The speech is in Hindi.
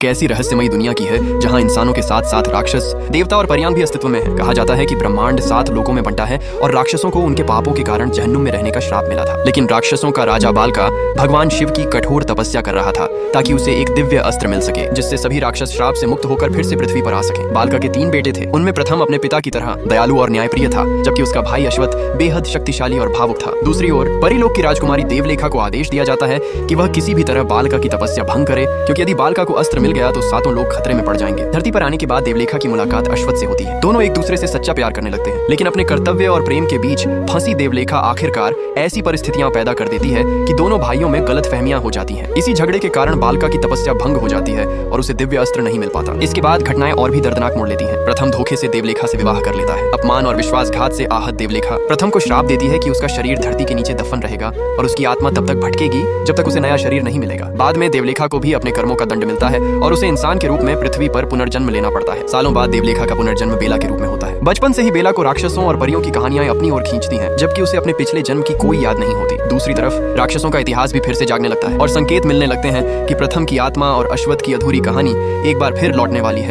कैसी रहस्यमयी दुनिया की है जहां इंसानों के साथ साथ राक्षस, देवता और परियां भी अस्तित्व में है। कहा जाता है कि ब्रह्मांड 7 लोकों में बंटा है और राक्षसों को उनके पापों के कारण जहन्नुम में रहने का श्राप मिला था। लेकिन राक्षसों का राजा बालका भगवान शिव की कठोर तपस्या कर रहा था ताकि उसे एक दिव्य अस्त्र मिल सके जिससे सभी राक्षस श्राप से मुक्त होकर फिर से पृथ्वी पर आ सके। बालका के 3 बेटे थे। उनमें प्रथम अपने पिता की तरह दयालु और न्यायप्रिय था, जबकि उसका भाई अश्वत्थ बेहद शक्तिशाली और भावुक था। दूसरी ओर परिलोक की राजकुमारी देवलेखा को आदेश दिया जाता है कि वह किसी भी तरह बालका की तपस्या भंग करे, क्योंकि यदि बालका को अस्त्र मिल गया तो 7 लोग खतरे में पड़ जाएंगे। धरती पर आने के बाद देवलेखा की मुलाकात अश्वत्थ से होती है। दोनों एक दूसरे से सच्चा प्यार करने लगते हैं, लेकिन अपने कर्तव्य और प्रेम के बीच फंसी देवलेखा आखिरकार ऐसी परिस्थितियां पैदा कर देती है कि दोनों भाइयों में गलतफहमियां हो जाती हैं। इसी झगड़े के कारण बालका की तपस्या भंग हो जाती है और उसे दिव्य अस्त्र नहीं मिल पाता। इसके बाद घटनाएं और भी दर्दनाक मोड़ लेती हैं। प्रथम धोखे से देवलेखा से विवाह कर लेता है। अपमान और विश्वासघात से आहत देवलेखा प्रथम को श्राप देती है कि उसका शरीर धरती के नीचे दफन रहेगा और उसकी आत्मा तब तक भटकेगी जब तक उसे नया शरीर नहीं मिलेगा। बाद में देवलेखा को भी अपने कर्मों का दंड मिलता है और उसे इंसान के रूप में पृथ्वी पर पुनर्जन्म लेना पड़ता है। सालों बाद देवलेखा का पुनर्जन्म बेला के रूप में होता है। बचपन से ही बेला को राक्षसों और परियों की कहानियां अपनी ओर खींचती हैं, जबकि उसे अपने पिछले जन्म की कोई याद नहीं होती। दूसरी तरफ राक्षसों का इतिहास भी फिर से जागने लगता है और संकेत मिलने लगते हैं कि प्रथम की आत्मा और अश्वत्थ की अधूरी कहानी एक बार फिर लौटने वाली है।